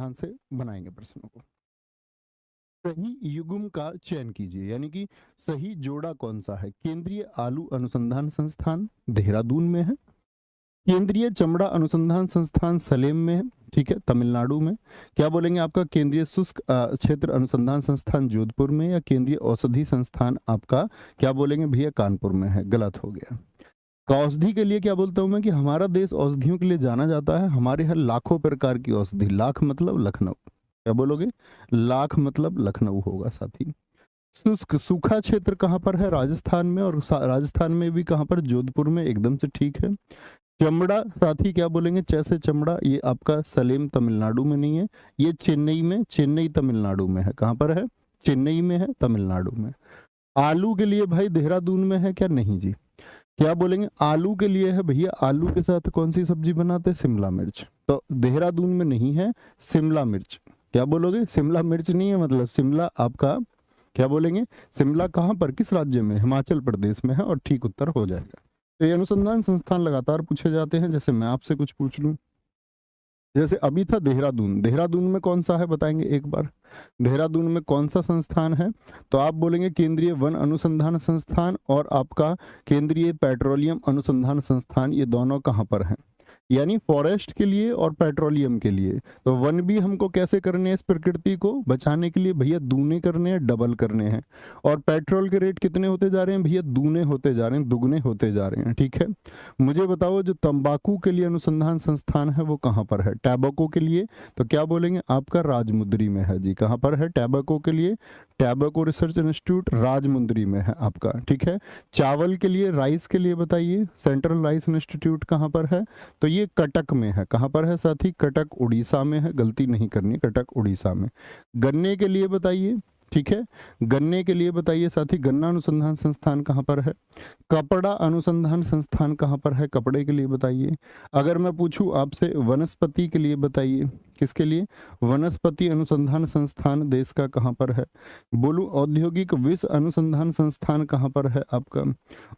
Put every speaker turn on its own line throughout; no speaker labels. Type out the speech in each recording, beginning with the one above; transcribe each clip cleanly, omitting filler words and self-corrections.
ध्यान से बनाएंगे प्रश्नों को। सही युग्म का चयन कीजिए, यानी कि सही जोड़ा कौन सा है। केंद्रीय आलू अनुसंधान संस्थान देहरादून में है, केंद्रीय चमड़ा अनुसंधान संस्थान सलेम में है, ठीक है, तमिलनाडु में। क्या बोलेंगे आपका केंद्रीय शुष्क क्षेत्र अनुसंधान संस्थान जोधपुर में, या केंद्रीय औषधि संस्थान आपका क्या बोलेंगे भैया कानपुर में है। गलत हो गया। औषधि के लिए क्या बोलता हूं मैं कि हमारा देश औषधियों के लिए जाना जाता है। हमारे यहाँ लाखों प्रकार की औषधि, लाख मतलब लखनऊ, क्या बोलोगे, लाख मतलब लखनऊ होगा साथी। शुष्क सूखा क्षेत्र कहाँ पर है, राजस्थान में, और राजस्थान में भी कहाँ पर, जोधपुर में, एकदम से ठीक है। चमड़ा साथी क्या बोलेंगे, जैसे चमड़ा, ये आपका सलेम तमिलनाडु में नहीं है, ये चेन्नई में, चेन्नई तमिलनाडु में है। कहाँ पर है, चेन्नई में है, तमिलनाडु में। आलू के लिए भाई देहरादून में है क्या, नहीं जी। क्या बोलेंगे, आलू के लिए है भैया, आलू के साथ कौन सी सब्जी बनाते हैं, शिमला मिर्च, तो देहरादून में नहीं है, शिमला मिर्च। क्या बोलोगे, शिमला मिर्च नहीं है, मतलब शिमला आपका क्या बोलेंगे, शिमला कहाँ पर, किस राज्य में, हिमाचल प्रदेश में है, और ठीक उत्तर हो जाएगा। तो ये अनुसंधान संस्थान लगातार पूछे जाते हैं। जैसे मैं आपसे कुछ पूछ लूं, जैसे अभी था देहरादून, देहरादून में कौन सा है बताएंगे एक बार, देहरादून में कौन सा संस्थान है, तो आप बोलेंगे केंद्रीय वन अनुसंधान संस्थान और आपका केंद्रीय पेट्रोलियम अनुसंधान संस्थान, ये दोनों कहाँ पर हैं, यानी फॉरेस्ट के लिए और पेट्रोलियम के लिए। तो वन भी हमको कैसे करने हैं, इस प्रकृति को बचाने के लिए भैया दूने करने हैं, डबल करने हैं। और पेट्रोल के रेट कितने होते जा रहे हैं भैया, दूने होते जा रहे हैं, दुगने होते जा रहे हैं, ठीक है। मुझे बताओ जो तंबाकू के लिए अनुसंधान संस्थान है वो कहाँ पर है, टैबको के लिए, तो क्या बोलेंगे आपका राजमुंदरी में है जी। कहाँ पर है टैबको के लिए, टैबको रिसर्च इंस्टीट्यूट राजमुंदरी में है आपका, ठीक है। चावल के लिए, राइस के लिए बताइए, सेंट्रल राइस इंस्टीट्यूट कहाँ पर है, तो ये कटक में है। कहाँ पर है साथी, कटक उड़ीसा में है, गलती नहीं करनी, कटक उड़ीसा में। गन्ने के लिए बताइए, ठीक है, गन्ने के लिए बताइए साथी, गन्ना अनुसंधान संस्थान कहाँ पर है। कपड़ा अनुसंधान संस्थान कहाँ पर है, कपड़े के लिए बताइए। अगर मैं पूछूं आपसे वनस्पति के लिए बताइए, किसके लिए, वनस्पति अनुसंधान संस्थान देश का कहाँ पर है। बोलूं औद्योगिक विष अनुसंधान संस्थान कहाँ पर है आपका,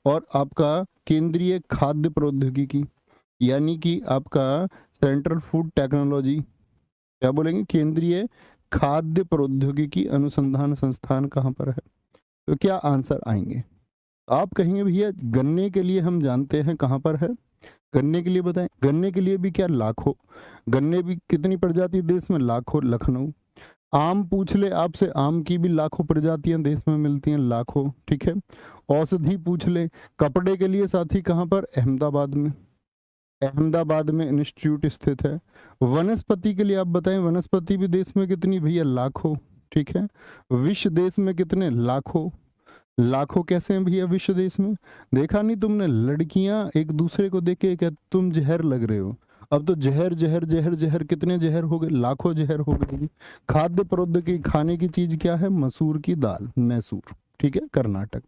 और आपका केंद्रीय खाद्य प्रौद्योगिकी, यानी कि आपका सेंट्रल फूड टेक्नोलॉजी, क्या बोलेंगे, केंद्रीय खाद्य प्रौद्योगिकी अनुसंधान संस्थान कहाँ पर है। तो क्या आंसर आएंगे, आप कहेंगे भैया गन्ने के लिए हम जानते हैं कहाँ पर है, गन्ने के लिए बताएं, गन्ने के लिए भी क्या लाखों, गन्ने भी कितनी प्रजाति देश में, लाखों, लखनऊ। आम पूछ ले आपसे, आम की भी लाखों प्रजातियां देश में मिलती हैं, लाखों, ठीक है। औषधि पूछ ले, कपड़े के लिए साथी कहाँ पर, अहमदाबाद में, अहमदाबाद में इंस्टीट्यूट स्थित है। वनस्पति के लिए आप बताएं, वनस्पति भी देश में कितनी भैया, लाखों, ठीक है। विश्व देश में कितने, लाखों, लाखों कैसे हैं भैया विश्व देश में। देखा नहीं तुमने, लड़कियां एक दूसरे को देख के क्या तुम जहर लग रहे हो, अब तो जहर जहर जहर जहर, कितने जहर हो गए, लाखों जहर हो गए। खाद्य प्रौद्योगिकी, खाने की चीज क्या है, मसूर की दाल, मैसूर, ठीक है, कर्नाटक।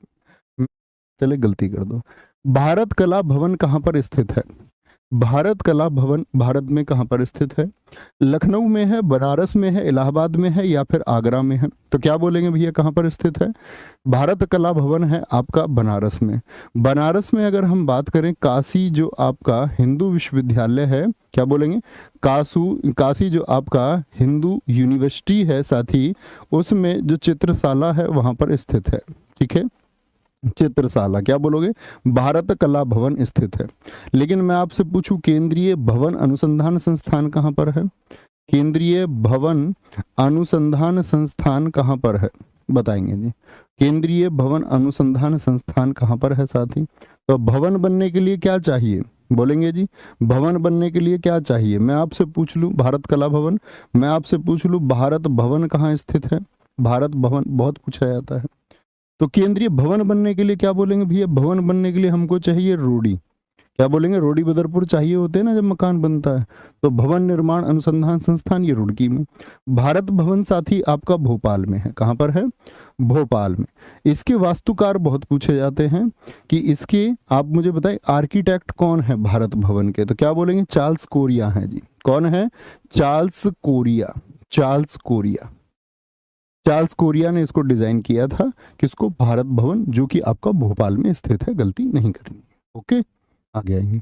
चले गलती कर दो। भारत कला भवन कहाँ पर स्थित है, भारत कला भवन भारत में कहाँ पर स्थित है, लखनऊ में है, बनारस में है, इलाहाबाद में है, या फिर आगरा में है। तो क्या बोलेंगे भैया कहाँ पर स्थित है, भारत कला भवन है आपका बनारस में। बनारस में अगर हम बात करें, काशी जो आपका हिंदू विश्वविद्यालय है, क्या बोलेंगे, काशी जो आपका हिंदू यूनिवर्सिटी है साथी, उसमें जो चित्रशाला है वहां पर स्थित है, ठीक है, चित्रशाला, क्या बोलोगे, भारत कला भवन स्थित है। लेकिन मैं आपसे पूछूं केंद्रीय भवन अनुसंधान संस्थान कहाँ पर है, केंद्रीय भवन अनुसंधान संस्थान कहाँ पर है, बताएंगे जी, केंद्रीय भवन अनुसंधान संस्थान कहाँ पर है साथी। तो भवन बनने के लिए क्या चाहिए, बोलेंगे जी, भवन बनने के लिए क्या चाहिए। मैं आपसे पूछ लूं भारत कला भवन, मैं आपसे पूछ लूं भारत भवन कहाँ स्थित है, भारत भवन बहुत पूछा जाता है। तो केंद्रीय भवन बनने के लिए क्या बोलेंगे भैया, भवन बनने के लिए हमको चाहिए रोडी, क्या बोलेंगे, रोडी बदरपुर चाहिए होते हैं ना जब मकान बनता है। तो भवन निर्माण अनुसंधान संस्थान ये रुड़की में। भारत भवन साथी आपका भोपाल में है, कहाँ पर है, भोपाल में। इसके वास्तुकार बहुत पूछे जाते हैं कि इसके आप मुझे बताएं आर्किटेक्ट कौन है भारत भवन के, तो क्या बोलेंगे, चार्ल्स कोरिया है जी। कौन है, Charles Korea, Charles Korea, Charles Korea ने इसको डिजाइन किया था, किसको, भारत भवन, जो कि आपका भोपाल में स्थित है, गलती नहीं करनी। ओके, आगे आएंगे।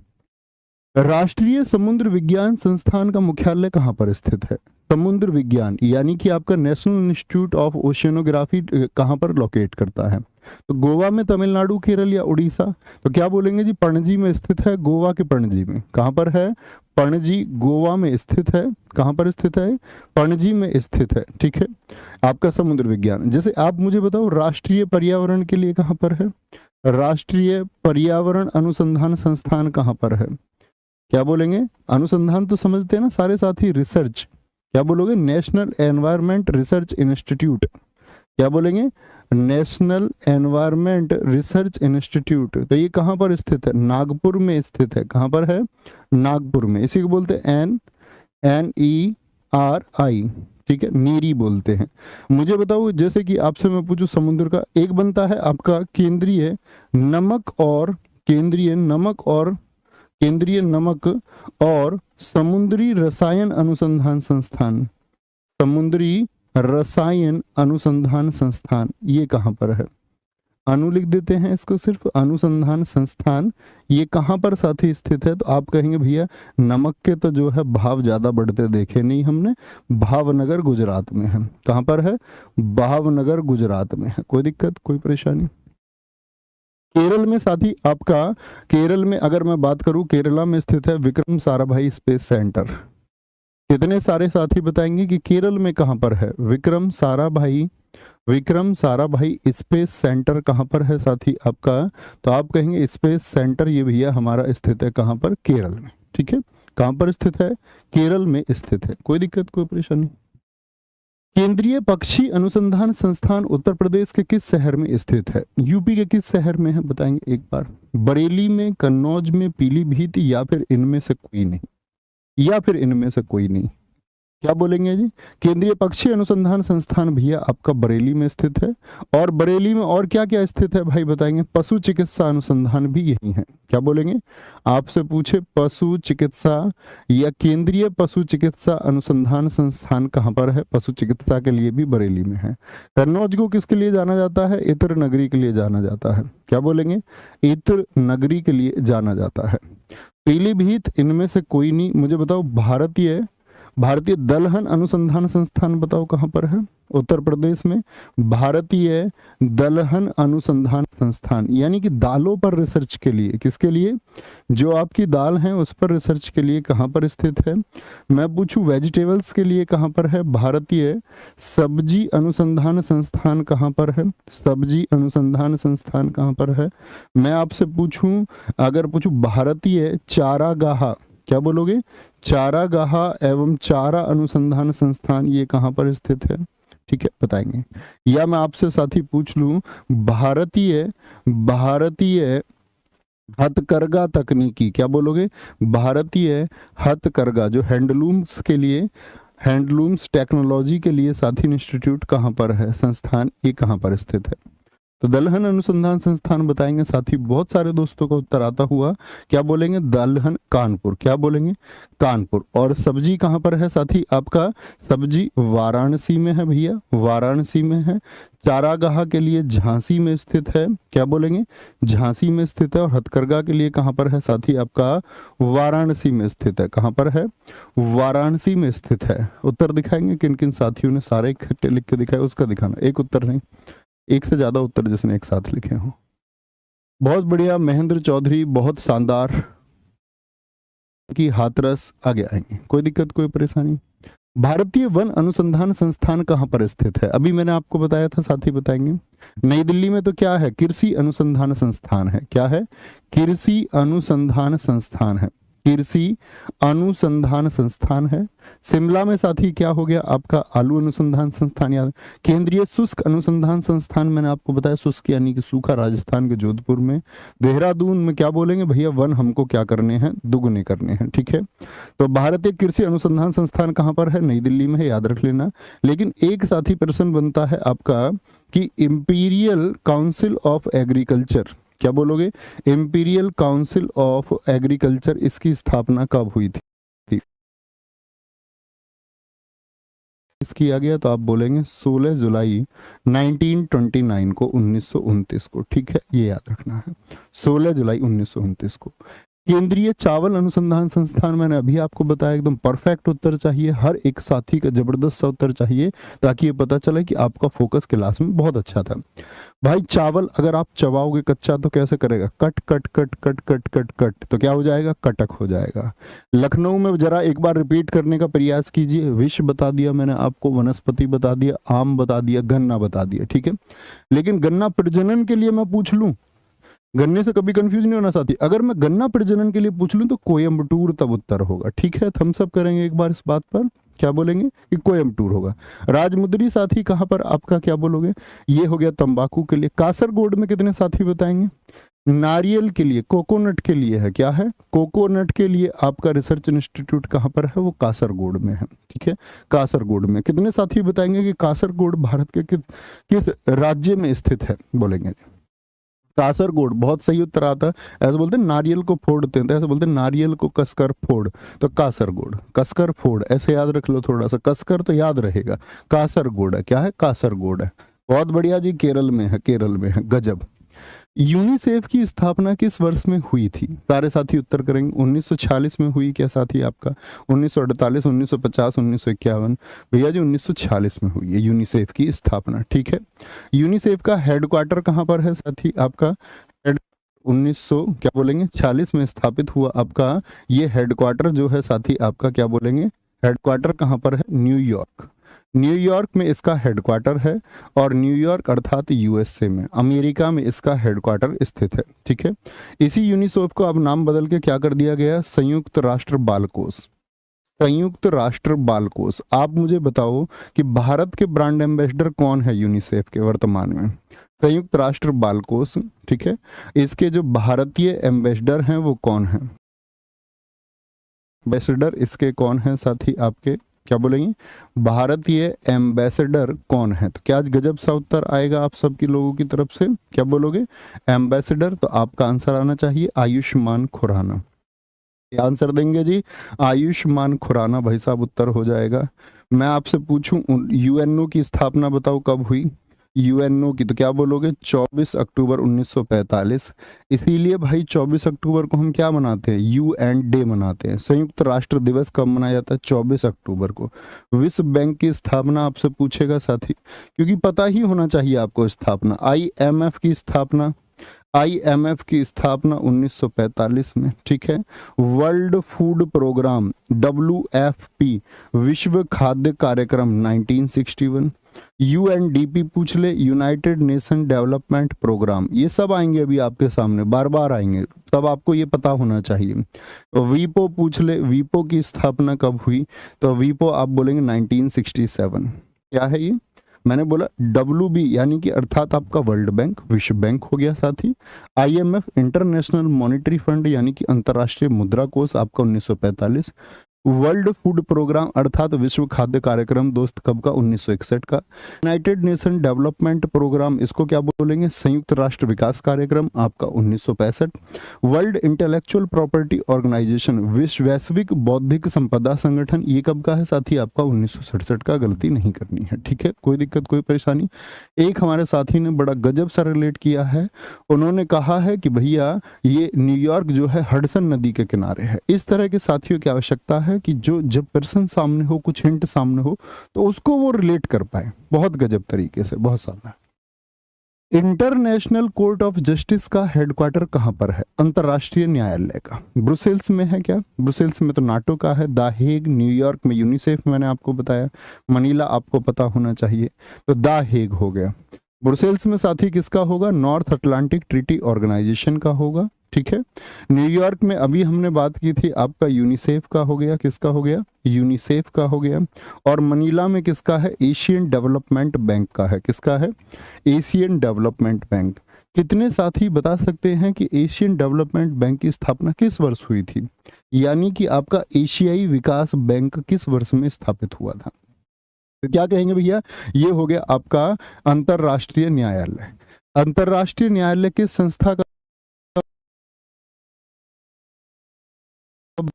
राष्ट्रीय समुद्र विज्ञान संस्थान का मुख्यालय कहाँ पर स्थित है, समुद्र विज्ञान यानी कि आपका नेशनल इंस्टीट्यूट ऑफ ओशियनोग्राफी कहाँ पर लोकेट करता है? तो गोवा में, तमिलनाडु, केरल या उड़ीसा? तो क्या बोलेंगे जी? पणजी में स्थित है, गोवा के पणजी में। कहाँ पर है? पणजी गोवा में स्थित है। कहाँ पर स्थित है? पणजी में स्थित है। ठीक है, आपका समुद्र विज्ञान। जैसे आप मुझे बताओ राष्ट्रीय पर्यावरण के लिए कहाँ पर है? राष्ट्रीय पर्यावरण अनुसंधान संस्थान कहाँ पर है? क्या बोलेंगे? अनुसंधान तो समझते हैं ना सारे साथी, रिसर्च। क्या बोलोगे? National environment research institute. क्या बोलेंगे? National environment research institute. तो ये कहाँ पर स्थित है? नागपुर में स्थित है। कहाँ पर है? नागपुर में। इसी को बोलते हैं NERI। ठीक है, नीरी बोलते हैं। मुझे बताओ, जैसे कि आपसे मैं पूछूं समुद्र का, एक बनता है आपका केंद्रीय नमक और समुद्री रसायन अनुसंधान संस्थान। समुद्री रसायन अनुसंधान संस्थान ये कहाँ पर है? अनु लिख देते हैं इसको, सिर्फ अनुसंधान संस्थान। ये कहाँ पर साथी स्थित है? तो आप कहेंगे भैया नमक के तो जो है भाव ज्यादा बढ़ते देखे नहीं हमने, भावनगर गुजरात में है। कहाँ पर है? भावनगर गुजरात में है। कोई दिक्कत, कोई परेशानी? केरल में साथी आपका, केरल में अगर मैं बात करूं, केरला में स्थित है विक्रम साराभाई स्पेस सेंटर। कितने सारे साथी बताएंगे कि केरल में कहां पर है विक्रम साराभाई स्पेस सेंटर कहां पर है साथी आपका? तो आप कहेंगे स्पेस सेंटर ये भैया हमारा स्थित है कहां पर? केरल में। ठीक है, कहां पर स्थित है? केरल में स्थित है। कोई दिक्कत, कोई परेशानी? केंद्रीय पक्षी अनुसंधान संस्थान उत्तर प्रदेश के किस शहर में स्थित है? यूपी के किस शहर में है बताएंगे एक बार? बरेली में, कन्नौज में, पीलीभीत या फिर इनमें से कोई नहीं? क्या बोलेंगे जी? केंद्रीय पक्षी अनुसंधान संस्थान भैया आपका बरेली में स्थित है। और बरेली में और क्या क्या स्थित है भाई बताएंगे? पशु चिकित्सा अनुसंधान भी यही है। क्या बोलेंगे? आपसे पूछे पशु चिकित्सा या केंद्रीय पशु चिकित्सा अनुसंधान संस्थान कहाँ पर है? पशु चिकित्सा के लिए भी बरेली में है। कन्नौज को किसके लिए जाना जाता है? इत्र नगरी के लिए जाना जाता है। क्या बोलेंगे? इत्र नगरी के लिए जाना जाता है। पीलीभीत इनमें से कोई नहीं। मुझे बताओ भारतीय दलहन अनुसंधान संस्थान बताओ कहां पर है? उत्तर प्रदेश में। भारतीय दलहन अनुसंधान संस्थान यानी कि दालों पर रिसर्च के लिए, किसके लिए? जो आपकी दाल है उस पर रिसर्च के लिए कहां पर स्थित है? मैं पूछूं वेजिटेबल्स के लिए कहां पर है? भारतीय सब्जी अनुसंधान संस्थान कहां पर है? सब्जी अनुसंधान संस्थान कहां पर है? मैं आपसे पूछूं, अगर पूछूं भारतीय चारागाह, क्या बोलोगे? चारागाह एवं चारा अनुसंधान संस्थान ये कहां पर स्थित है? ठीक है, बताएंगे। या मैं आपसे साथी पूछ लूं भारतीय हथकरघा तकनीकी, क्या बोलोगे? भारतीय हथकरघा जो हैंडलूम्स के लिए, हैंडलूम्स टेक्नोलॉजी के लिए साथी इंस्टीट्यूट कहां पर है? संस्थान ये कहां पर स्थित है? तो दलहन अनुसंधान संस्थान बताएंगे साथी। बहुत सारे दोस्तों का उत्तर आता हुआ, क्या बोलेंगे? दलहन कानपुर। क्या बोलेंगे? कानपुर। और सब्जी कहां पर है साथी आपका? सब्जी वाराणसी में है भैया, वाराणसी में है। चारागाह के लिए झांसी में स्थित है। क्या बोलेंगे? झांसी में स्थित है। और हथकरघा के लिए कहां पर है साथी आपका? वाराणसी में स्थित है। कहां पर है? वाराणसी में स्थित है। उत्तर दिखाएंगे किन किन साथियों ने सारे इकट्ठे लिख के दिखाए, उसका दिखाना, एक उत्तर नहीं, एक से ज्यादा उत्तर जिसने एक साथ लिखे हो। बहुत बढ़िया महेंद्र चौधरी, बहुत शानदार की हाथरस आगे आएंगे। कोई दिक्कत, कोई परेशानी? भारतीय वन अनुसंधान संस्थान कहां पर स्थित है? अभी मैंने आपको बताया था साथी, बताएंगे। नई दिल्ली में। तो क्या है? कृषि अनुसंधान संस्थान है। क्या है? कृषि अनुसंधान संस्थान है। कृषि अनुसंधान संस्थान है। शिमला में साथी क्या हो गया आपका? आलू अनुसंधान संस्थान। याद? केंद्रीय शुष्क अनुसंधान संस्थान मैंने आपको बताया, शुष्क यानी कि सूखा, राजस्थान के जोधपुर में। देहरादून में क्या बोलेंगे भैया? वन हमको क्या करने हैं? दुगने करने हैं। ठीक है, तो भारतीय कृषि अनुसंधान संस्थान कहां पर है? नई दिल्ली में है, याद रख लेना। लेकिन एक साथी प्रश्न बनता है आपका कि इंपीरियल काउंसिल ऑफ एग्रीकल्चर, क्या बोलोगे? इंपीरियल काउंसिल ऑफ एग्रीकल्चर, इसकी स्थापना कब हुई थी? किया गया? तो आप बोलेंगे 16 जुलाई 1929 को, 1929 को। ठीक है, ये याद रखना है, 16 जुलाई 1929 को। केंद्रीय चावल अनुसंधान संस्थान, मैंने अभी आपको बताया, एकदम परफेक्ट उत्तर चाहिए, हर एक साथी का जबरदस्त सा उत्तर चाहिए ताकि ये पता चले कि आपका फोकस क्लास में बहुत अच्छा था। भाई चावल अगर आप चबाओगे कच्चा तो कैसे करेगा, cut cut cut cut cut cut cut, तो क्या हो जाएगा, कटक हो जाएगा। लखनऊ में जरा एक बार रिपीट करने का प्रयास कीजिए, विष बता दिया मैंने आपको, वनस्पति बता दिया, आम बता दिया, गन्ना बता दिया, ठीक है। लेकिन गन्ना प्रजनन के लिए मैं पूछ लूं, गन्ने से कभी कंफ्यूज नहीं होना साथी, अगर मैं गन्ना प्रजनन के लिए पूछ लूं तो कोयम्बटूर तब उत्तर होगा, ठीक है। थम्स अप करेंगे एक बार इस बात पर, क्या बोलेंगे कि कोयम्बटूर होगा। राजमुद्री साथी कहां पर, आपका क्या बोलोगे, ये हो गया तंबाकू के लिए। कासरगोड में कितने साथी बताएंगे, नारियल के लिए, कोकोनट के लिए है, क्या है, कोकोनट के लिए आपका रिसर्च इंस्टीट्यूट कहां पर है, वो कासरगोड में है, ठीक है। कासरगोड में कितने साथी बताएंगे कि कासरगोड भारत के किस राज्य में स्थित है, बोलेंगे कासरगोड, बहुत सही उत्तर आता है। ऐसे बोलते हैं नारियल को फोड़ते हैं, तो ऐसे बोलते हैं नारियल को कसकर फोड़, तो कासरगोड, कसकर फोड़, ऐसे याद रख लो थोड़ा सा, कसकर तो याद रहेगा, कासरगोड है, क्या है, कासरगोड है। बहुत बढ़िया जी, केरल में है, केरल में है, गजब। यूनिसेफ की स्थापना किस वर्ष में हुई थी, सारे साथी उत्तर करेंगे। 1946 में हुई क्या साथी आपका, 1948, 1950, 1951, भैया जी 1946 में हुई है यूनिसेफ की स्थापना, ठीक है। यूनिसेफ का हेडक्वार्टर कहाँ पर है साथी आपका, 1900 क्या बोलेंगे 46 में स्थापित हुआ आपका ये हेडक्वार्टर जो है साथी आपका, क्या बोलेंगे, हेडक्वार्टर कहाँ पर है, न्यूयॉर्क, न्यूयॉर्क में इसका हेडक्वार्टर है। और न्यूयॉर्क अर्थात यूएसए में, अमेरिका में इसका हेडक्वार्टर स्थित है, ठीक है। इसी यूनिसेफ को अब नाम बदल के क्या कर दिया गया, संयुक्त राष्ट्र बाल कोष, संयुक्त राष्ट्र बाल कोष। आप मुझे बताओ कि भारत के ब्रांड एम्बेसडर कौन है यूनिसेफ के वर्तमान में, संयुक्त राष्ट्र बाल कोष, ठीक है। इसके जो भारतीय एम्बेसडर हैं वो कौन है, एम्बेसडर इसके कौन है साथी आपके, क्या बोलेंगे, भारतीय एम्बेसडर कौन है, तो क्या आज गजब सा उत्तर आएगा आप सबकी लोगों की तरफ से, क्या बोलोगे, एम्बेसडर, तो आपका आंसर आना चाहिए आयुष्मान खुराना, क्या आंसर देंगे जी, आयुष्मान खुराना भाई साहब उत्तर हो जाएगा। मैं आपसे पूछूं यूएनओ की स्थापना बताओ कब हुई, यूएनओ की, तो क्या बोलोगे, 24 अक्टूबर 1945। इसीलिए भाई 24 अक्टूबर को हम क्या मनाते हैं, यूएन डे मनाते हैं। संयुक्त राष्ट्र दिवस कब मनाया जाता है, 24 अक्टूबर को। विश्व बैंक की स्थापना आपसे पूछेगा साथी, क्योंकि पता ही होना चाहिए आपको स्थापना। आईएमएफ की स्थापना, आईएमएफ की स्थापना 1945 में, ठीक है। वर्ल्ड फूड प्रोग्राम डब्ल्यूएफपी, विश्व खाद्य कार्यक्रम 1961। यूएनडीपी पूछ ले, यूनाइटेड नेशन डेवलपमेंट प्रोग्राम, ये सब आएंगे अभी आपके सामने, बार बार आएंगे, तब आपको ये पता होना चाहिए। वीपो पूछ ले, वीपो की स्थापना कब हुई, तो वीपो आप बोलेंगे 1967। क्या है ये, मैंने बोला WB यानी कि अर्थात आपका वर्ल्ड बैंक, विश्व बैंक हो गया साथी। IMF इंटरनेशनल मॉनिटरी फंड यानी कि अंतर्राष्ट्रीय मुद्रा कोष आपका 1945। वर्ल्ड फूड प्रोग्राम अर्थात विश्व खाद्य कार्यक्रम दोस्त कब का, 1961 का। यूनाइटेड नेशन डेवलपमेंट प्रोग्राम, इसको क्या बोलेंगे, संयुक्त राष्ट्र विकास कार्यक्रम आपका 1965। वर्ल्ड इंटेलेक्चुअल प्रॉपर्टी ऑर्गेनाइजेशन, विश्व वैश्विक बौद्धिक संपदा संगठन, ये कब का है साथी आपका, 1967 का, गलती नहीं करनी है, ठीक है, कोई दिक्कत कोई परेशानी। एक हमारे साथी ने बड़ा गजब सा रिलेट किया है, उन्होंने कहा है कि भैया ये न्यूयॉर्क जो है हडसन नदी के किनारे है। इस तरह के साथियों की आवश्यकता है कि जो जब पर्सन सामने हो, कुछ हिंट सामने हो, तो उसको वो रिलेट कर पाए बहुत गजब तरीके से, बहुत सारा। इंटरनेशनल कोर्ट ऑफ जस्टिस का हेडक्वार्टर कहां पर है, अंतरराष्ट्रीय न्यायालय का, ब्रुसेल्स में है क्या, ब्रुसेल्स में तो नाटो का है। द हेग, न्यूयॉर्क में यूनिसेफ, मैंने आपको बताया। मनीला आपको पता होना चाहिए, तो द हेग हो गया। ब्रुसेल्स में साथी किसका होगा, नॉर्थ अटलांटिक ट्रीटी ऑर्गेनाइजेशन का होगा, ठीक है। न्यूयॉर्क में अभी हमने बात की थी आपका यूनिसेफ का हो गया, किसका हो गया, यूनिसेफ का हो गया। और मनीला में किसका है, एशियन डेवलपमेंट बैंक का है, किसका है, एशियन डेवलपमेंट बैंक। कितने साथी बता सकते हैं कि एशियन डेवलपमेंट बैंक की स्थापना किस वर्ष हुई थी, यानी कि आपका एशियाई विकास बैंक किस वर्ष में स्थापित हुआ था, तो क्या कहेंगे भैया, ये हो गया आपका अंतरराष्ट्रीय न्यायालय। अंतरराष्ट्रीय न्यायालय किस संस्था का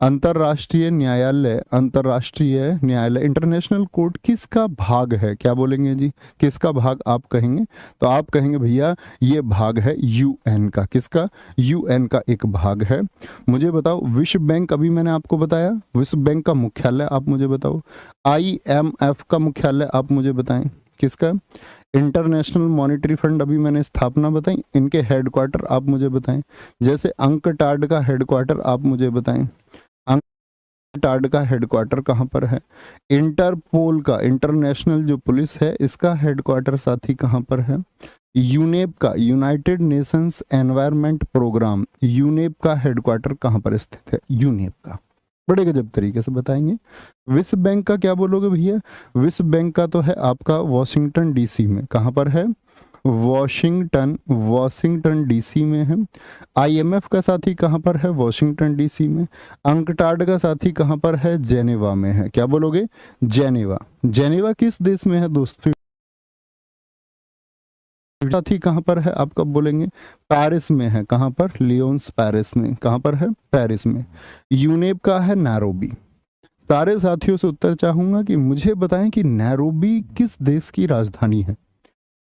अंतरराष्ट्रीय न्यायालय इंटरनेशनल कोर्ट किसका भाग है? क्या बोलेंगे जी, किसका भाग आप कहेंगे? तो आप कहेंगे भैया ये भाग है यूएन का। किसका? यूएन का एक भाग है। मुझे बताओ विश्व बैंक, अभी मैंने आपको बताया विश्व बैंक का मुख्यालय आप मुझे बताओ। आईएमएफ का मुख्यालय आप मुझे बताएं किसका? इंटरनेशनल मॉनेटरी फंड अभी मैंने स्थापना बताई, इनके हेडक्वार्टर आप मुझे बताएं। जैसे अंकटाड का हेडक्वार्टर आप मुझे बताएं, अंकटाड का हेडक्वार्टर कहाँ पर है? इंटरपोल का, इंटरनेशनल जो पुलिस है इसका हेडक्वार्टर साथी कहाँ पर है? यूनेप का, United Nations Environment Programme, UNEP का हेडक्वार्टर कहाँ पर स्थित है? यूनेप का। बड़े गजब तरीके से बताएंगे। विश्व बैंक का क्या बोलोगे भैया? विश्व बैंक का तो है आपका वॉशिंगटन डीसी में। कहाँ पर है? वॉशिंगटन डीसी में है। आईएमएफ का साथी कहाँ पर है? वॉशिंगटन डीसी में। अंकटाड का साथी कहाँ पर है? जेनेवा में है। क्या बोलोगे? जेनेवा। जेनेवा किस देश में है दोस्तों? साथी कहाँ पर है? आप कब बोलेंगे? पेरिस में है। कहाँ पर? लियोन्स पेरिस में। कहाँ पर है? पेरिस में। यूनेप का है नैरोबी। सारे साथियों से उत्तर चाहूंगा कि मुझे बताएं कि नैरोबी किस देश की राजधानी है?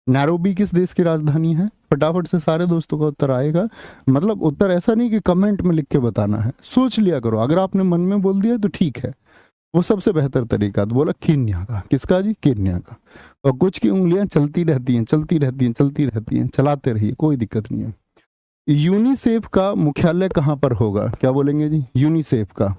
नैरोबी किस देश की राजधानी है? फटाफट से सारे दोस्तों का उत्तर आएगा। मतलब उत्तर ऐसा नहीं कि कमेंट में लिख के बताना है, सोच लिया करो। अगर आपने मन में बोल दिया तो ठीक है, वो सबसे बेहतर तरीका। तो बोला कीनिया का। किसका जी? कीनिया का। और कुछ की उंगलियां चलती रहती हैं, चलाते रहिए, कोई दिक्कत नहीं है। यूनिसेफ का मुख्यालय कहाँ पर होगा? क्या बोलेंगे जी? यूनिसेफ का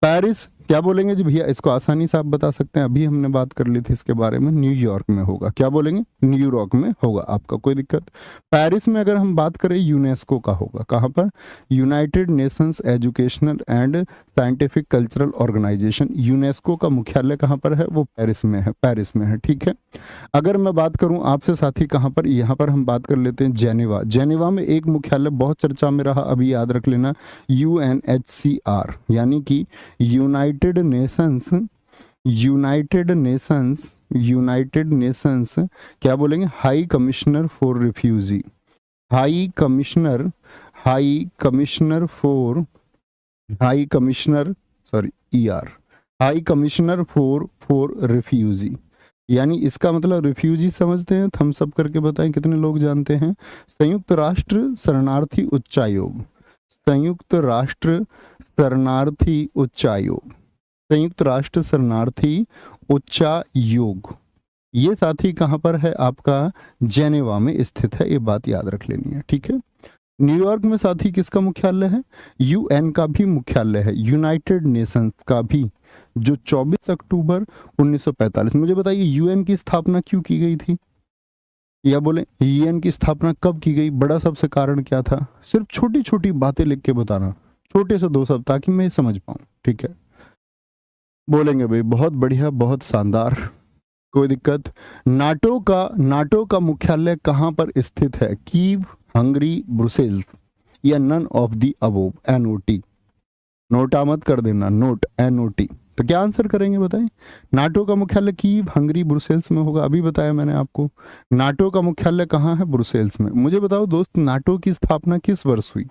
पेरिस। क्या बोलेंगे जी भैया? इसको आसानी से आप बता सकते हैं, अभी हमने बात कर ली थी इसके बारे में। न्यूयॉर्क में होगा। क्या बोलेंगे? न्यूयॉर्क में होगा आपका, कोई दिक्कत। पेरिस में अगर हम बात करें यूनेस्को का होगा। कहाँ पर? United Nations Educational and Scientific Cultural Organisation, UNESCO का मुख्यालय कहाँ पर है? वो पेरिस में है। पेरिस में है, ठीक है। अगर मैं बात करूं आपसे साथी कहाँ पर, यहाँ पर हम बात कर लेते हैं जेनेवा। जेनेवा में एक मुख्यालय बहुत चर्चा में रहा, अभी याद रख लेना, UNHCR, यानी कि यूनाइटेड नेशंस क्या बोलेंगे? High commissioner for refugee, high commissioner for refugee, यानी इसका मतलब रिफ्यूजी समझते हैं? थम्स अप करके बताएं कितने लोग जानते हैं? संयुक्त राष्ट्र शरणार्थी उच्चायोग, संयुक्त राष्ट्र शरणार्थी उच्चायोग, ये साथी कहाँ पर है आपका? जेनेवा में स्थित है। ये बात याद रख लेनी है, ठीक है। न्यूयॉर्क में साथी किसका मुख्यालय है? यूएन का भी मुख्यालय है, यूनाइटेड नेशंस का भी, जो 24 अक्टूबर 1945। मुझे बताइए यूएन की स्थापना क्यों की गई थी? या बोले यूएन की स्थापना कब की गई? बड़ा सबसे कारण क्या था? सिर्फ छोटी छोटी बातें लिख के बताना, छोटे से 2 शब्द, ताकि मैं समझ पाऊं, ठीक है। बोलेंगे भाई बहुत बढ़िया, बहुत शानदार, कोई दिक्कत। नाटो का मुख्यालय कहाँ पर स्थित है? कीव, हंगरी, ब्रुसेल्स, या none of the above? NOT, NOTA मत कर देना, नोट, NOT। तो क्या आंसर करेंगे बताएं? नाटो का मुख्यालय कीव, हंगरी, ब्रुसेल्स में होगा। अभी बताया मैंने आपको, नाटो का मुख्यालय कहाँ है? ब्रुसेल्स में। मुझे बताओ दोस्त, नाटो की स्थापना किस वर्ष हुई?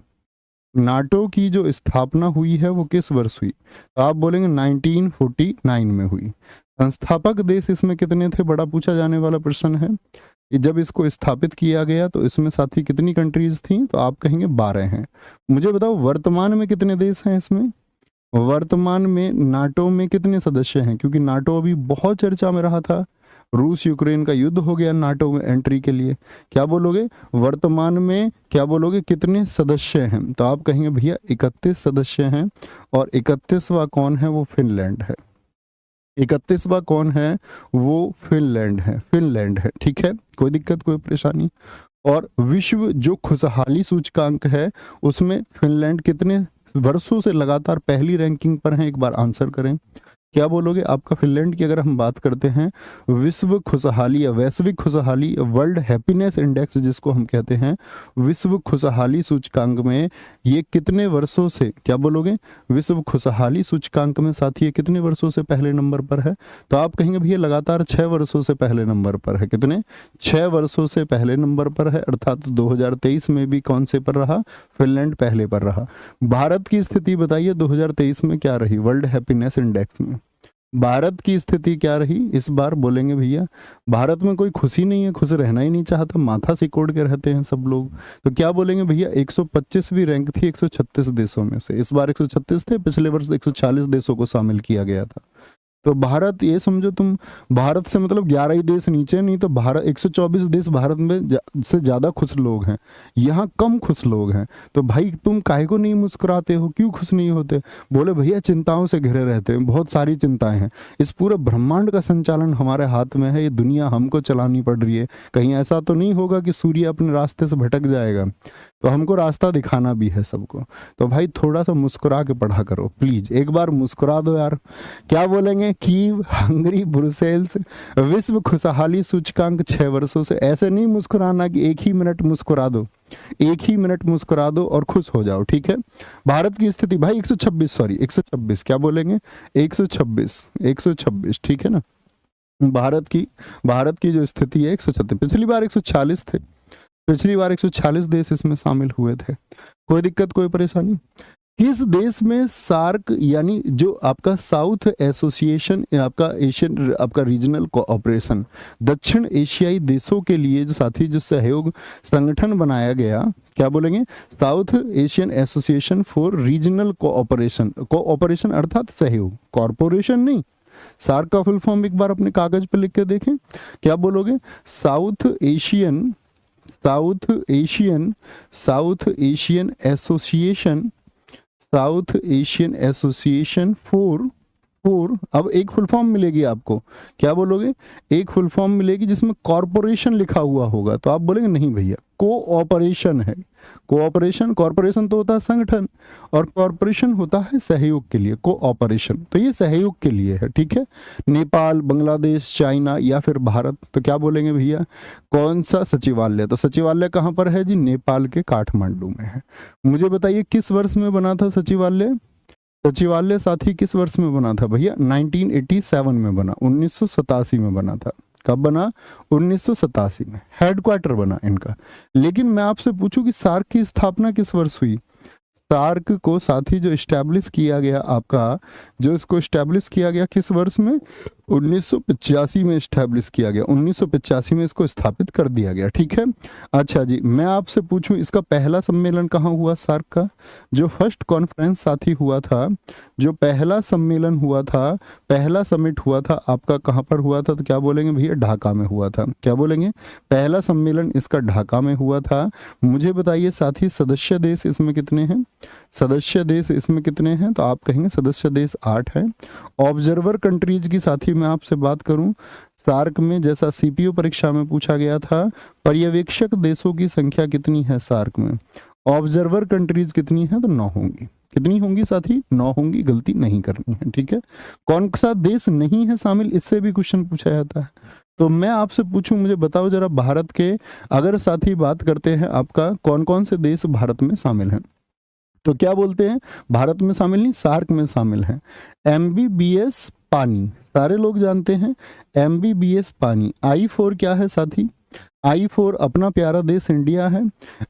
नाटो की जो स्थापना हुई है वो किस वर्ष हुई? तो आप बोलेंगे 1949 में हुई। संस्थापक देश इसमें कितने थे? बड़ा पूछा जाने वाला प्रश्न है कि जब इसको स्थापित किया गया तो इसमें साथी कितनी कंट्रीज थी? तो आप कहेंगे 12 हैं। मुझे बताओ वर्तमान में कितने देश हैं इसमें? वर्तमान में नाटो में कितने सदस्य हैं? क्योंकि नाटो अभी बहुत चर्चा में रहा था, रूस यूक्रेन का युद्ध हो गया नाटो में एंट्री के लिए। क्या बोलोगे? वर्तमान में क्या बोलोगे? कितने सदस्य हैं? तो आप कहेंगे भैया 31 सदस्य हैं। और 31वां कौन है? वो फिनलैंड है। 31वां कौन है? वो फिनलैंड है, ठीक है। कोई दिक्कत, कोई परेशानी? और विश्व जो खुशहाली सूचकांक है उसमें फिनलैंड कितने वर्षों से लगातार पहली रैंकिंग पर है? एक बार आंसर करें। क्या बोलोगे? आपका फिनलैंड की अगर हम बात करते हैं विश्व खुशहाली या वैश्विक खुशहाली, वर्ल्ड हैप्पीनेस इंडेक्स जिसको हम कहते हैं, विश्व खुशहाली सूचकांक में ये कितने वर्षों से, क्या बोलोगे? विश्व खुशहाली सूचकांक में साथी ये कितने वर्षों से पहले नंबर पर है? तो आप कहेंगे भैया लगातार 6 वर्षों से पहले नंबर पर है। कितने? 6 वर्षों से पहले नंबर पर है, अर्थात 2023 में भी कौन से पर रहा? फिनलैंड पहले पर रहा। भारत की स्थिति बताइए 2023 में क्या रही वर्ल्ड हैप्पीनेस इंडेक्स में? भारत की स्थिति क्या रही इस बार? बोलेंगे भैया भारत में कोई खुशी नहीं है, खुश रहना ही नहीं चाहता, माथा सिकोड़ के रहते हैं सब लोग। तो क्या बोलेंगे भैया 125वीं रैंक थी 136 देशों में से, इस बार 136 थे, पिछले वर्ष 140 देशों को शामिल किया गया था। तो भारत, ये समझो तुम, भारत से मतलब 11 ही देश नीचे, नहीं तो भारत 124 देश भारत में से ज्यादा खुश लोग हैं, यहाँ कम खुश लोग हैं। तो भाई तुम काहे को नहीं मुस्कुराते हो, क्यों खुश नहीं होते? बोले भैया चिंताओं से घिरे रहते हैं, बहुत सारी चिंताएं हैं, इस पूरे ब्रह्मांड का संचालन हमारे हाथ में है, ये दुनिया हमको चलानी पड़ रही है। कहीं ऐसा तो नहीं होगा कि सूर्य अपने रास्ते से भटक जाएगा, तो हमको रास्ता दिखाना भी है सबको। तो भाई थोड़ा सा मुस्कुरा के पढ़ा करो प्लीज, एक बार मुस्कुरा दो यार। क्या बोलेंगे? कीव, हंगरी, ब्रुसेल्स, विश्व खुशहाली सूचकांक 6 वर्षों से। ऐसे नहीं मुस्कुराना कि एक ही मिनट मुस्कुरा दो, एक ही मिनट मुस्कुरा दो और खुश हो जाओ, ठीक है? भारत की स्थिति भाई 126, सॉरी 126, क्या बोलेंगे? 126, ठीक है ना? भारत की जो स्थिति है 136, पिछली बार 140 थे, पिछली बार 140 देश इसमें शामिल हुए थे। कोई दिक्कत, कोई परेशानी? किस देश में सार्क यानी जो आपका साउथ एसोसिएशन, आपका एशियन, आपका रीजनल कोऑपरेशन, दक्षिण एशियाई देशों के लिए जो साथी जो सहयोग संगठन बनाया गया, क्या बोलेंगे? South Asian association for regional cooperation, cooperation अर्थात सहयोग, कॉरपोरेशन नहीं। सार्क का फुल फॉर्म एक बार अपने कागज पे लिख के देखें, क्या बोलोगे? साउथ एशियन एसोसिएशन फॉर अब एक फुल फॉर्म मिलेगी आपको, क्या बोलोगे? एक फुल फॉर्म मिलेगी जिसमें कॉरपोरेशन लिखा हुआ होगा, तो आप बोलेंगे नहीं भैया कोऑपरेशन है। कोऑपरेशन, कॉरपोरेशन तो होता है संगठन और कॉरपोरेशन होता है सहयोग के लिए, कोऑपरेशन, तो ये सहयोग के लिए है, ठीक है? नेपाल, बांग्लादेश, चाइना या फिर भारत, तो क्या बोलेंगे भैया? कौन सा सचिवालय? तो सचिवालय कहाँ पर है जी? नेपाल के काठमांडू में है। मुझे बताइए किस वर्ष में बना था सचिवालय? सचिवालय साथी किस वर्ष में बना था भैया? 1987 में बना, 1987 में बना था। कब बना? 1987 में हेडक्वार्टर बना इनका। लेकिन मैं आपसे पूछूं कि सार्क की स्थापना किस वर्ष हुई? सार्क को साथी जो इस्टेब्लिश किया गया आपका, जो इसको इस्टेब्लिश किया गया किस वर्ष में? 1985 में इस्टेब्लिश किया गया, 1985 में इसको स्थापित कर दिया गया, ठीक है? अच्छा जी, मैं आपसे पूछूं इसका पहला सम्मेलन कहाँ हुआ सार्क का? जो फर्स्ट कॉन्फ्रेंस साथी हुआ था, जो पहला सम्मेलन हुआ था, पहला समिट हुआ था आपका, कहाँ पर हुआ था? तो क्या बोलेंगे भैया? ढाका में हुआ था। क्या बोलेंगे? पहला सम्मेलन इसका ढाका में हुआ था। मुझे बताइए साथी सदस्य देश इसमें कितने हैं? सदस्य देश इसमें कितने हैं? तो आप कहेंगे सदस्य देश 8 है। ऑब्जर्वर कंट्रीज की साथी मैं आपसे बात करूं, सार्क में जैसा सीपीओ परीक्षा में पूछा गया था, पर्यवेक्षक देशों की संख्या कितनी है सार्क में? ऑब्जर्वर कंट्रीज कितनी है? तो 9 होंगी। कितनी होंगी साथी? 9 होंगी, गलती नहीं करनी है, ठीक है? कौन सा देश नहीं है शामिल, इससे भी क्वेश्चन पूछा जाता है। तो मैं आपसे पूछूं, मुझे बताओ जरा, भारत के अगर साथी बात करते हैं आपका, कौन कौन से देश भारत में शामिल हैं? तो क्या बोलते हैं? भारत में शामिल नहीं, सार्क में शामिल है। MBBS पानी, सारे लोग जानते हैं MBBS पानी। I4 क्या है साथी? I4 अपना प्यारा देश इंडिया है।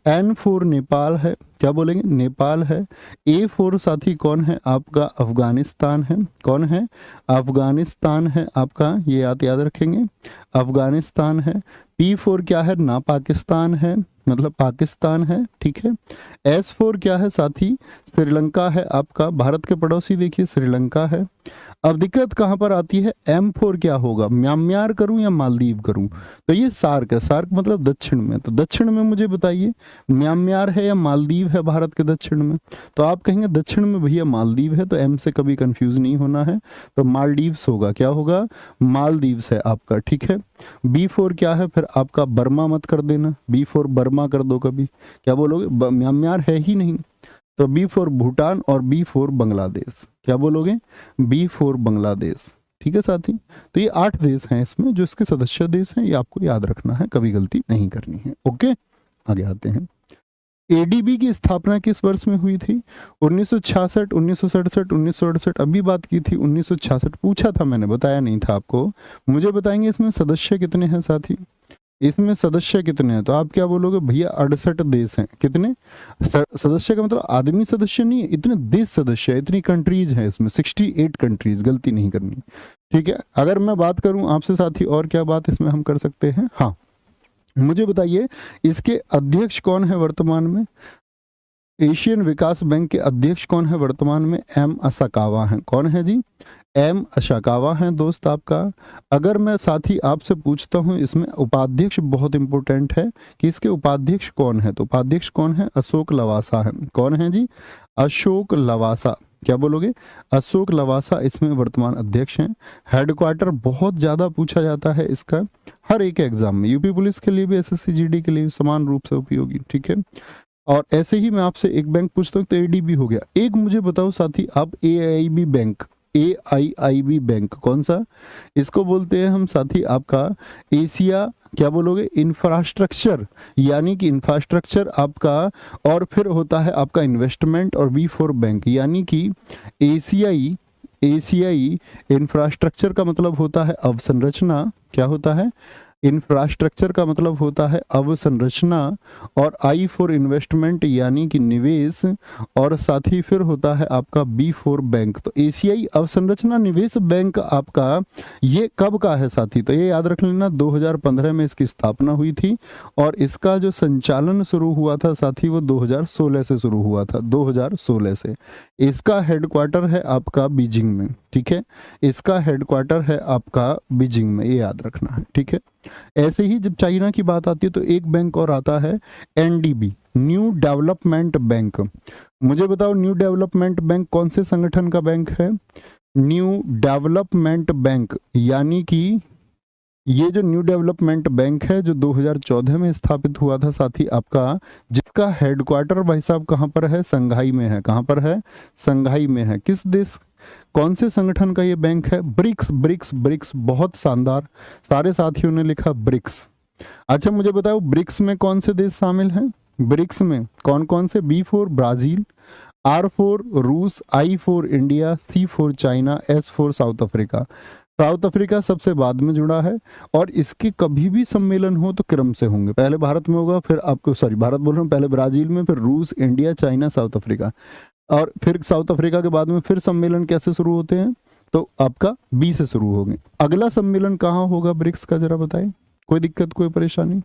N4 नेपाल है, क्या बोलेंगे? नेपाल है। A4 साथी कौन है आपका? अफगानिस्तान है। कौन है? अफगानिस्तान है आपका, ये याद रखेंगे, अफगानिस्तान है। P4 क्या है? ना पाकिस्तान है, मतलब पाकिस्तान है, ठीक है? S4 क्या है साथी? श्रीलंका है आपका, भारत के पड़ोसी देखिए श्रीलंका है। अब दिक्कत कहाँ पर आती है? M4 क्या होगा? म्यांमार करूं या मालदीव करूं? तो ये सार्क है, सार्क मतलब दक्षिण में, तो दक्षिण में मुझे बताइए म्यांमार है या मालदीव है भारत के दक्षिण में? तो आप कहेंगे दक्षिण में भैया मालदीव है, तो M से कभी कंफ्यूज नहीं होना है, तो मालदीव्स होगा। क्या होगा? मालदीव्स है आपका, ठीक है? B4 क्या है फिर आपका? बर्मा मत कर देना, B4 बर्मा कर दो कभी, क्या बोलोगे? म्यांमार है ही नहीं, तो B4 भूटान और B4 बांग्लादेश। क्या बोलोगे? B for Bangladesh. ठीक है साथी, तो ये 8 देश हैं इसमें जो इसके सदस्य देश हैं, ये आपको याद रखना है, कभी गलती नहीं करनी है। ओके, आगे आते हैं। एडीबी की स्थापना किस वर्ष में हुई थी? 1966, 1967, 1968। अभी बात की थी 1966, पूछा था मैंने, बताया नहीं था आपको। मुझे बताएंगे इसमें सदस्य कितने हैं साथी? इसमें सदस्य कितने हैं? तो आप क्या बोलोगे? भैया 68 देश हैं। कितने? सदस्य का मतलब आदमी सदस्य नहीं है, इतने देश सदस्य है, इतनी कंट्रीज हैं इसमें, 68 कंट्रीज, गलती नहीं करनी। ठीक है, अगर मैं बात करूं आपसे साथी और क्या बात इसमें हम कर सकते हैं? हाँ, मुझे बताइए इसके अध्यक्ष कौन है वर्तमान में? एशियन विकास बैंक के अध्यक्ष कौन है वर्तमान में? एम असाकावा हैं। कौन है जी? एम अशाकावा हैं दोस्त आपका। अगर मैं साथी आपसे पूछता हूं इसमें उपाध्यक्ष बहुत इंपॉर्टेंट है कि इसके उपाध्यक्ष कौन है, तो उपाध्यक्ष कौन है? अशोक लवासा है। कौन है जी? अशोक लवासा। क्या बोलोगे? अशोक लवासा इसमें वर्तमान अध्यक्ष हैं। हेडक्वार्टर बहुत ज्यादा पूछा जाता है इसका हर एक एग्जाम में, यूपी पुलिस के लिए भी, एसएससी जीडी के लिए भी समान रूप से उपयोगी। ठीक है, और ऐसे ही मैं आपसे एक बैंक पूछता हूँ तो एडीबी हो गया। एक मुझे बताओ साथी आप, एआईबी बैंक, एआईआईबी बैंक कौन सा? इसको बोलते हैं हम साथी आपका एशिया, क्या बोलोगे? इंफ्रास्ट्रक्चर, यानी कि इंफ्रास्ट्रक्चर आपका, और फिर होता है आपका इन्वेस्टमेंट, और बी फॉर बैंक, यानी कि एशियाई, एशियाई इंफ्रास्ट्रक्चर का मतलब होता है अवसंरचना। क्या होता है? इंफ्रास्ट्रक्चर का मतलब होता है अवसंरचना, और आई फॉर इन्वेस्टमेंट यानी कि निवेश, और साथ ही फिर होता है आपका बी फॉर बैंक। तो एशियाई अवसंरचना निवेश बैंक आपका ये कब का है साथी? तो ये याद रख लेना, 2015 में इसकी स्थापना हुई थी, और इसका जो संचालन शुरू हुआ था साथी वो 2016 से शुरू हुआ था, 2016 से। इसका हेडक्वार्टर है आपका बीजिंग में। ठीक है, इसका हेडक्वार्टर है आपका बीजिंग में, ये याद रखना है। ठीक है, ऐसे ही जब चाइना की बात आती है तो एक बैंक और आता है एनडीबी, न्यू डेवलपमेंट बैंक। मुझे बताओ न्यू डेवलपमेंट बैंक कौन से संगठन का बैंक है? न्यू डेवलपमेंट बैंक, यानी कि ये जो न्यू डेवलपमेंट बैंक है जो 2014 में स्थापित हुआ था साथी आपका, जिसका हेडक्वार्टर भाई साहब कहाँ पर है? संघाई में है। कहाँ पर है? संघाई में है। किस देश, कौन से संगठन का ये बैंक है? ब्रिक्स, ब्रिक्स, ब्रिक्स, बहुत शानदार, सारे साथियों ने लिखा ब्रिक्स। अच्छा मुझे बताओ ब्रिक्स में कौन से देश शामिल हैं? ब्रिक्स में कौन कौन से? B for Brazil, R for रूस, I for India, C for China, S for South Africa. South Africa सबसे बाद में जुड़ा है, और इसके कभी भी सम्मेलन हो तो क्रम से होंगे, पहले भारत में होगा, फिर आपको, सॉरी भारत बोल रहा हूँ, पहले ब्राजील में, फिर रूस, इंडिया, चाइना, साउथ अफ्रीका, और फिर साउथ अफ्रीका के बाद में फिर सम्मेलन कैसे शुरू होते हैं? तो आपका बी से शुरू होंगे। अगला सम्मेलन कहाँ होगा ब्रिक्स का, जरा बताएं। कोई दिक्कत, कोई परेशानी?